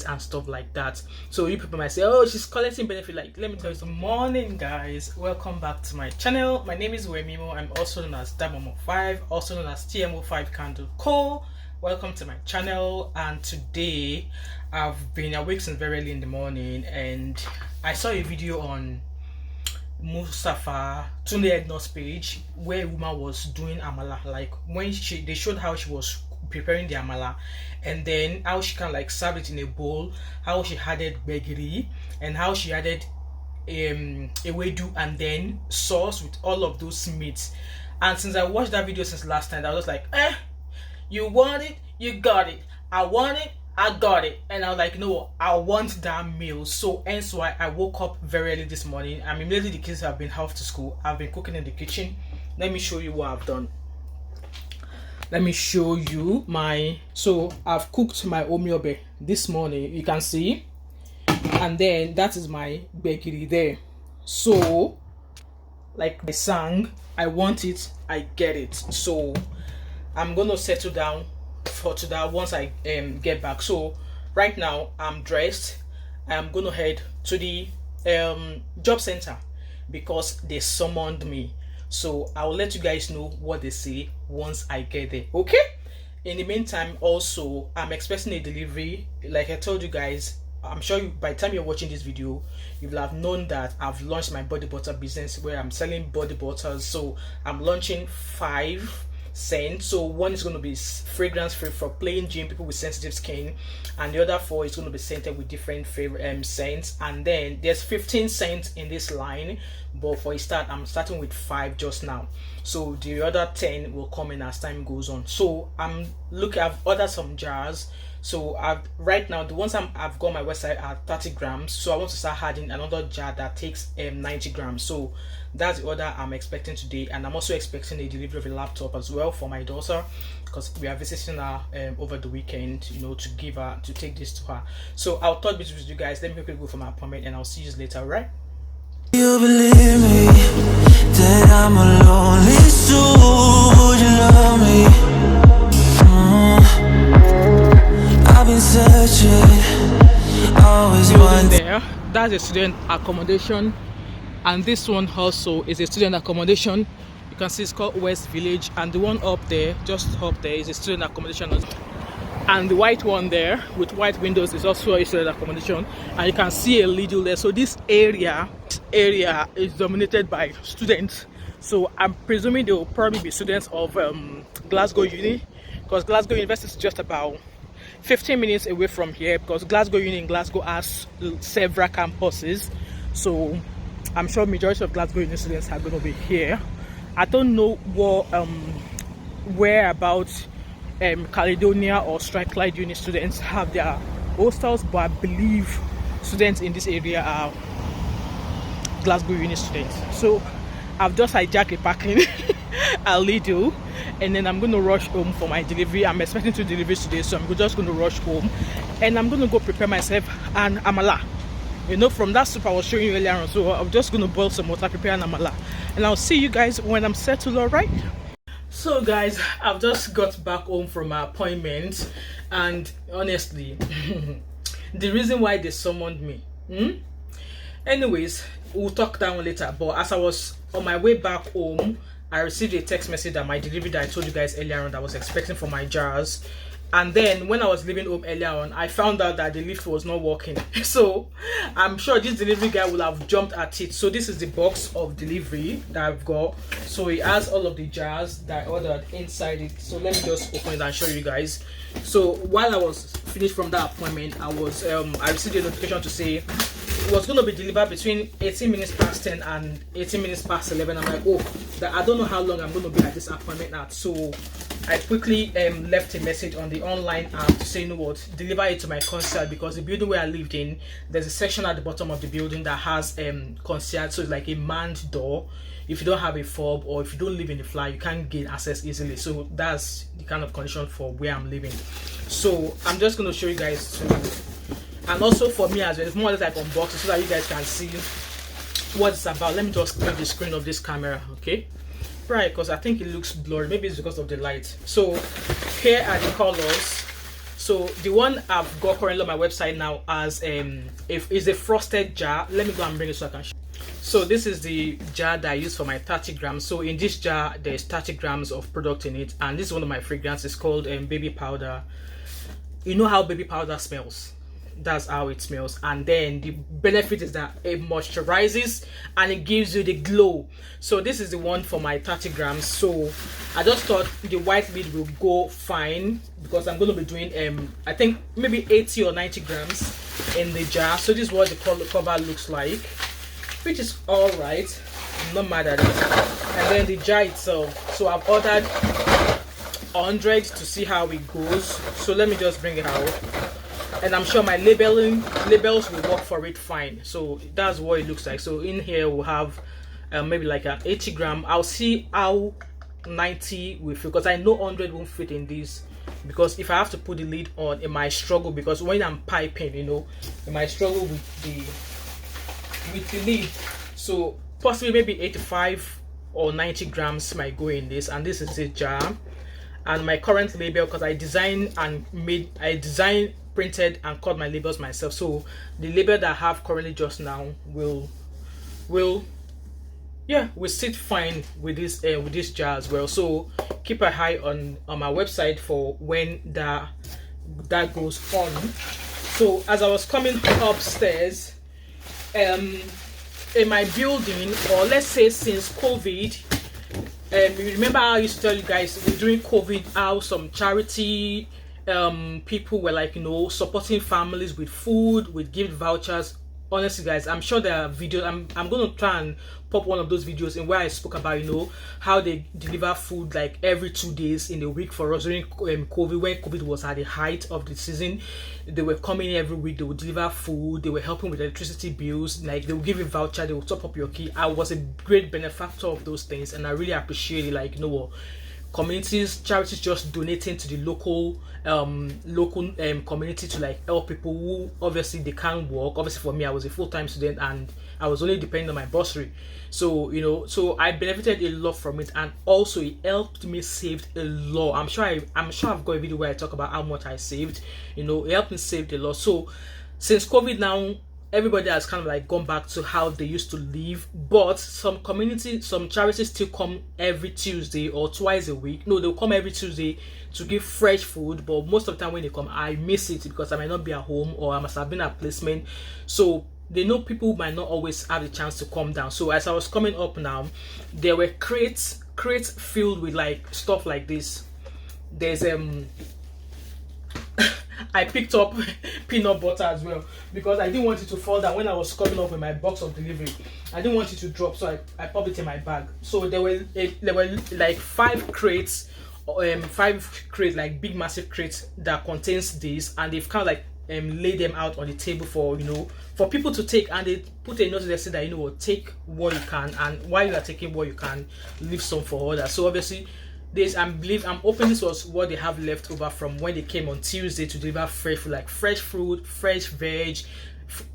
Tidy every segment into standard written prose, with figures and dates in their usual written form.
and stuff like that. So you people might say, oh, she's collecting benefit. Like, let me tell you, good morning guys, welcome back to my channel. My name is Wemimo. I'm also known as Damomo5, also known as TMO5 Candle Co. Welcome to my channel. And today I've been awake since very early in the morning, and I saw a video on Mustafa Tunde Ednot's page where a woman was doing amala. Like when they showed how she was preparing the amala, and then how she can like serve it in a bowl, how she added begiri, and how she added ewedu and then sauce with all of those meats. And since I watched that video since last time, I was like, you want it, you got it. I want it, I got it. And I was like, no, I want that meal. So hence why I woke up very early this morning. And immediately the kids have been off to school. I've been cooking in the kitchen. Let me show you what I've done. Let me show you so I've cooked my omiobe this morning, you can see, and then that is my begiri there. So like I sang, I want it, I get it. So I'm gonna settle down for today once I get back. So right now I'm dressed. I'm gonna head to the job center because they summoned me. So I will let you guys know what they say once I get there. Okay? In the meantime, also I'm expecting a delivery. Like I told you guys, I'm sure by the time you're watching this video, you will have known that I've launched my body butter business where I'm selling body butters. So I'm launching 5 scents. So one is going to be fragrance free for plain Jane people with sensitive skin, and the other 4 is going to be scented with different favorite scents. And then there's 15 scents in this line, but for a start I'm starting with 5 just now. So the other 10 will come in as time goes on. So I've ordered some jars. So right now the ones I've got on my website are 30 grams. So I want to start adding another jar that takes 90 grams. So that's the order I'm expecting today. And I'm also expecting a delivery of a laptop as well for my daughter, because we are visiting her over the weekend, you know, to take this to her. So I'll talk with you guys. Let me quickly go for my appointment and I'll see you later, right? You believe me that I'm a lonely soul? Would you love me? I've been searching, always one there. That's a student accommodation, and this one also is a student accommodation. You can see it's called West Village, and the one up there, just up there, is a student accommodation. And the white one there with white windows is also a student accommodation, and you can see a Lidl there. So this area is dominated by students. So I'm presuming they will probably be students of Glasgow Uni, because Glasgow University is just about 15 minutes away from here, because Glasgow Uni in Glasgow has several campuses. So I'm sure majority of Glasgow Uni students are going to be here. I don't know what where about Caledonia or Strathclyde Uni students have their hostels, but I believe students in this area are Glasgow Uni students. So I've just hijacked a parking at Lidl, and then I'm going to rush home for my delivery. I'm expecting 2 deliveries today, so I'm just going to rush home, and I'm going to go prepare myself an amala, you know, from that soup I was showing you earlier on. So I'm just going to boil some water, prepare an amala, and I'll see you guys when I'm settled. All right? So guys, I've just got back home from my appointment, and honestly the reason why they summoned me, anyways, we'll talk that one later. But as I was on my way back home, I received a text message that my delivery that I told you guys earlier on that I was expecting for my jars. And then when I was leaving home earlier on, I found out that the lift was not working. So I'm sure this delivery guy will have jumped at it. So this is the box of delivery that I've got. So it has all of the jars that I ordered inside it. So let me just open it and show you guys. So while I was finished from that appointment, I received a notification to say it was going to be delivered between 18 minutes past 10 and 18 minutes past 11. I'm like, oh, I don't know how long I'm going to be at this appointment at. So I quickly left a message on the online app to say, you know what, deliver it to my concierge, because the building where I lived in, there's a section at the bottom of the building that has concierge. So it's like a manned door. If you don't have a fob or if you don't live in the flat, you can't gain access easily. So that's the kind of condition for where I'm living. So I'm just going to show you guys too. And also for me as well, it's more or less like unboxing so that you guys can see what it's about. Let me just clear the screen of this camera, okay? Right, because I think it looks blurry. Maybe it's because of the light. So here are the colors. So the one I've got currently on my website now as if is a frosted jar. Let me go and bring it so I can show. So this is the jar that I use for my 30 grams. So in this jar there's 30 grams of product in it, and this is one of my fragrances. It's called baby powder. You know how baby powder smells? That's how it smells. And then the benefit is that it moisturizes and it gives you the glow. So this is the one for my 30 grams. So I just thought the white lid will go fine because I'm going to be doing I think maybe 80 or 90 grams in the jar. So this is what the cover looks like, which is all right. I'm not mad at it. And then the jar itself, so I've ordered 100 to see how it goes. So let me just bring it out, and I'm sure my labels will work for it fine. So that's what it looks like. So in here we'll have maybe like an 80 gram. I'll see how 90 will fit, because I know 100 won't fit in this, because if I have to put the lid on, it might struggle, because when I'm piping, you know, it might struggle with the lid. So possibly maybe 85 or 90 grams might go in this. And this is the jar, and my current label, because I designed, printed and cut my labels myself. So the label that I have currently just now will sit fine with this jar as well. So keep an eye on my website for when that goes on. So as I was coming upstairs, in my building, or let's say since COVID, remember how I used to tell you guys during COVID how some charity people were like, you know, supporting families with food, with gift vouchers. Honestly guys, I'm sure there are videos. I'm going to try and pop one of those videos in where I spoke about, you know, how they deliver food like every 2 days in a week for us during COVID. When COVID was at the height of the season, they were coming every week. They would deliver food. They were helping with electricity bills. Like, they would give you a voucher. They would top up your key. I was a great benefactor of those things, and I really appreciate it. Like, you know what, communities, charities just donating to the local community to like help people who obviously they can't work. Obviously for me, I was a full-time student and I was only depending on my bursary, so you know, so I benefited a lot from it, and also it helped me save a lot. I'm sure I've got a video where I talk about how much I saved. You know, it helped me save a lot. So since COVID now, everybody has kind of like gone back to how they used to live, but some charities still come every Tuesday or twice a week. No, they'll come every Tuesday to give fresh food, but most of the time when they come, I miss it because I might not be at home, or I must have been at placement. So they know people might not always have the chance to come down. So as I was coming up now, there were crates filled with like stuff like this. There's I picked up peanut butter as well, because I didn't want it to fall down when I was coming up with my box of delivery. I didn't want it to drop, so I popped it in my bag. So there were like 5 crates, like big massive crates that contains this, and they've kind of like laid them out on the table for, you know, for people to take, and they put a note that said that, you know what, take what you can, and while you are taking what you can, leave some for others. So obviously I'm hoping this was what they have left over from when they came on Tuesday to deliver fresh food, like fresh fruit, fresh veg,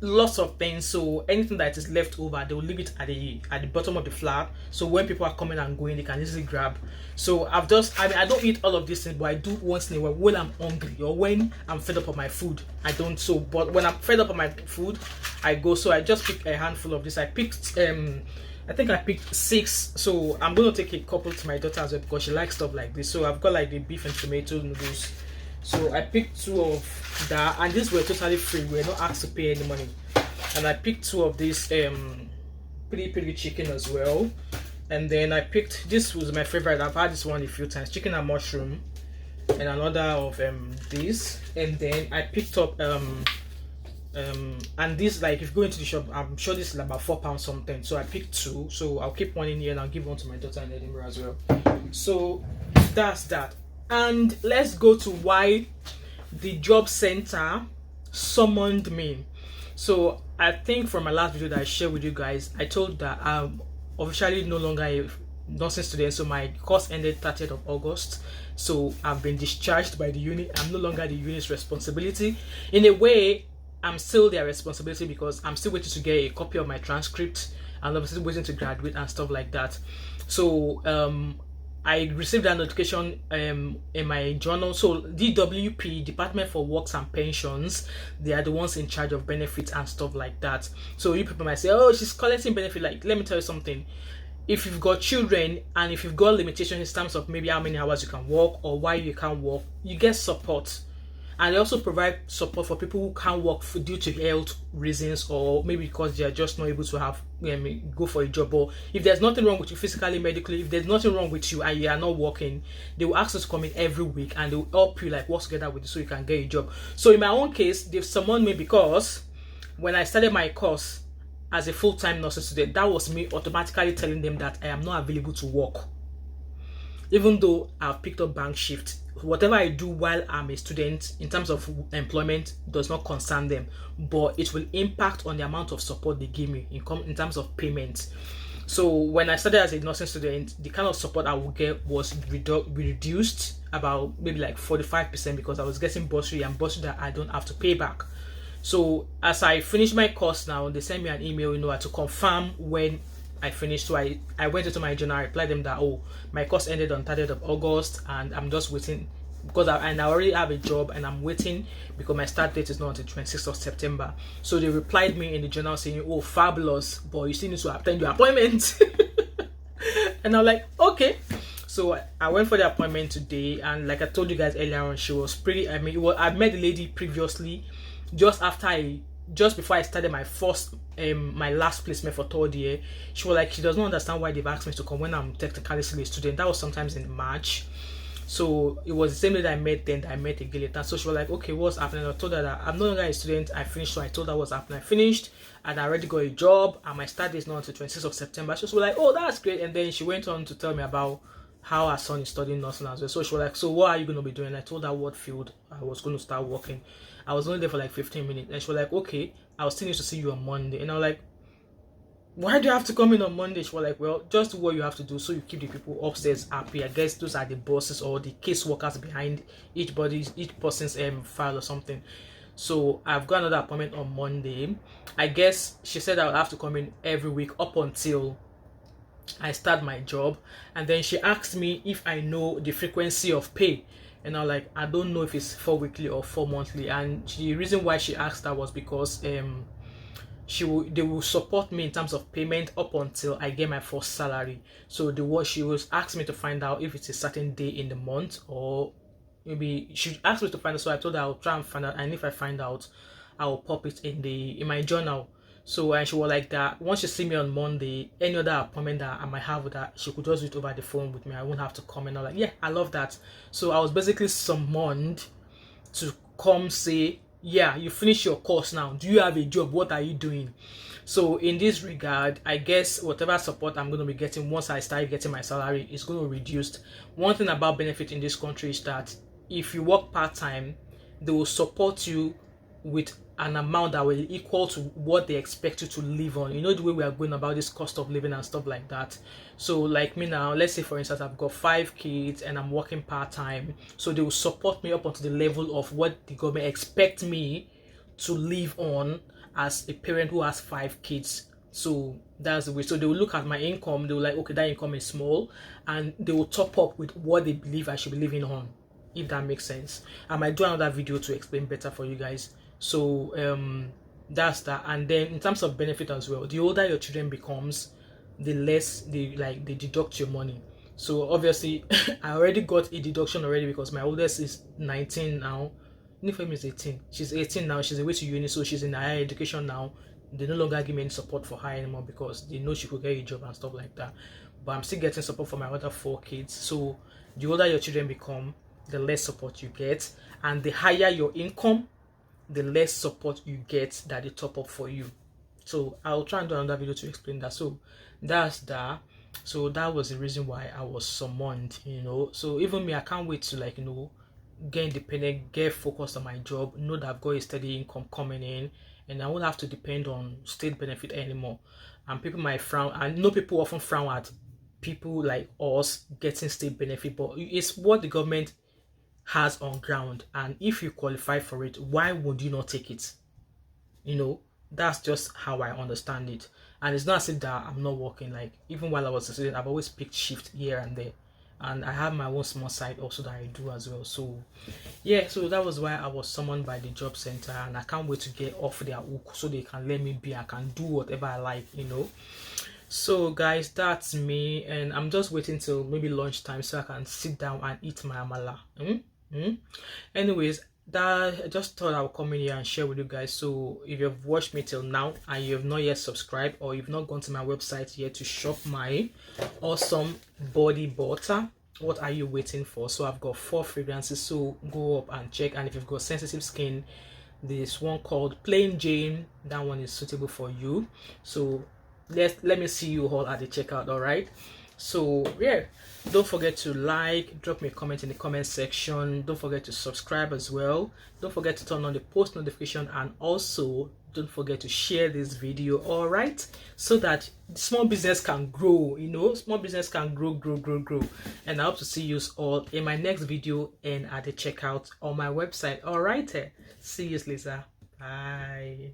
lots of things. So anything that is left over, they will leave it at the bottom of the flat, so when people are coming and going, they can easily grab. So I don't eat all of these things, but I do once in a while when I'm hungry or when I'm fed up of my food. I don't. So but when I'm fed up of my food, I go. So I just picked a handful of this. I think I picked 6, so I'm going to take a couple to my daughter as well, because she likes stuff like this. So I've got like the beef and tomato noodles. So I picked 2 of that, and these were totally free. We were not asked to pay any money. And I picked 2 of this piri chicken as well. And then I picked, this was my favorite. I've had this one a few times, chicken and mushroom, and another of this. And then I picked up and this, like, if you go into the shop, I'm sure this is about £4 something. So I picked 2, so I'll keep one in here and I'll give one to my daughter in Edinburgh as well. So that's that. And let's go to why the job center summoned me. So I think from my last video that I shared with you guys, I told that I'm officially no longer a nursing student. So my course ended 30th of August. So I've been discharged by the uni. I'm no longer the uni's responsibility. In a way, I'm still their responsibility, because I'm still waiting to get a copy of my transcript, and I'm still waiting to graduate and stuff like that. So I received that notification in my journal. So DWP, Department for Works and Pensions, they are the ones in charge of benefits and stuff like that. So you people might say, oh, she's collecting benefit. Like, let me tell you something. If you've got children and if you've got limitations in terms of maybe how many hours you can work or why you can't work, you get support. And they also provide support for people who can't work due to health reasons, or maybe because they are just not able to have go for a job. Or if there's nothing wrong with you physically, medically, if there's nothing wrong with you and you are not working, they will ask us to come in every week and they will help you, like, work together with you so you can get a job. So in my own case, they've summoned me because when I started my course as a full-time nursing student, that was me automatically telling them that I am not available to work. Even though I've picked up bank shift, whatever I do while I'm a student in terms of employment does not concern them, but it will impact on the amount of support they give me in terms of payment. So when I started as a nursing student, the kind of support I would get was reduced about maybe like 45% because I was getting bursary and bursary that I don't have to pay back. So as I finished my course now, they sent me an email, to confirm when I finished. So I went into my journal, I replied them that, oh, my course ended on 30th of August and I'm just waiting because I already have a job and I'm waiting because my start date is not until 26th of September. So they replied me in the journal saying, oh, fabulous, but you still need to attend your appointment. And I'm like, okay. So I went for the appointment today, and like I told you guys earlier on, she was pretty, I met the lady previously just before I started my my last placement for third year. She was like, she does not understand why they've asked me to come when I'm technically still a student. That was sometimes in March. So it was the same day that I met then that I met again later. So she was like, okay, what's happening? I told her that I'm no longer a student. I finished. So I told her what's happening. I finished and I already got a job and my start date is not until 26th of September. She was like, oh, that's great. And then she went on to tell me about how her son is studying nursing as well. So she was like, so what are you going to be doing? I told her what field I was going to start working. I was only there for like 15 minutes. And she was like, okay, I'll still need to see you on Monday. And I was like, why do you have to come in on Monday? She was like, well, just do what you have to do so you keep the people upstairs happy. I guess those are the bosses or the case workers behind each person's file or something. So I've got another appointment on Monday. I guess she said I would have to come in every week up until I start my job. And then she asked me if I know the frequency of pay. And I was like, I don't know if it's 4 weekly or 4 monthly. And the reason why she asked that was because they will support me in terms of payment up until I get my first salary. So she was asking me to find out if it's a certain day in the month, or maybe she asked me to find out. So I told her I'll try and find out, and if I find out, I will pop it in my journal. So and she was like that once she see me on Monday, any other appointment that I might have with her, she could just do it over the phone with me. I won't have to come. And I'm like, yeah, I love that. So I was basically summoned to come say, yeah, you finished your course now. Do you have a job? What are you doing? So in this regard, I guess whatever support I'm going to be getting once I start getting my salary is going to reduce. One thing about benefit in this country is that if you work part-time, they will support you with an amount that will equal to what they expect you to live on. You know the way we are going about this cost of living and stuff like that. So like me now, let's say for instance I've got 5 kids and I'm working part-time, so they will support me up onto the level of what the government expect me to live on as a parent who has 5 kids. So that's the way. So they will look at my income, they will like, okay, that income is small, and they will top up with what they believe I should be living on, if that makes sense. I might do another video to explain better for you guys. So that's that. And then in terms of benefit as well, the older your children becomes, the less they deduct your money. So obviously I already got a deduction already because my oldest is 19 now. Nifem is 18. She's 18 now. She's away to uni, so she's in higher education now. They no longer give me any support for her anymore because they know she could get a job and stuff like that. But I'm still getting support for my other 4 kids. So the older your children become, the less support you get, and the higher your income, the less support you get that they top up for you. So I'll try and do another video to explain that. So that's that. So that was the reason why I was summoned, So even me, I can't wait to get independent, get focused on my job, know that I've got a steady income coming in, and I won't have to depend on state benefit anymore. And people might frown, I know people often frown at people like us getting state benefit, but it's what the government has on ground, and if you qualify for it, why would you not take it? That's just how I understand it. And it's not as if that I'm not working. Like even while I was a student, I've always picked shift here and there, and I have my own small side also that I do as well. So yeah, so that was why I was summoned by the job center, and I can't wait to get off their hook so they can let me be. I can do whatever I like, you know. So guys, that's me, and I'm just waiting till maybe lunchtime so I can sit down and eat my amala. Anyways, that I just thought I would come in here and share with you guys. So if you've watched me till now and you have not yet subscribed, or you've not gone to my website yet to shop my awesome body butter, what are you waiting for? So I've got 4 fragrances, so go up and check. And if you've got sensitive skin, this one called Plain Jane, that one is suitable for you. So let me see you all at the checkout. All right, so yeah, don't forget to like, drop me a comment in the comment section. Don't forget to subscribe as well. Don't forget to turn on the post notification, and also don't forget to share this video, all right, so that small business can grow. You know, small business can grow. And I hope to see you all in my next video and at the checkout on my website. All right, see you later. Bye.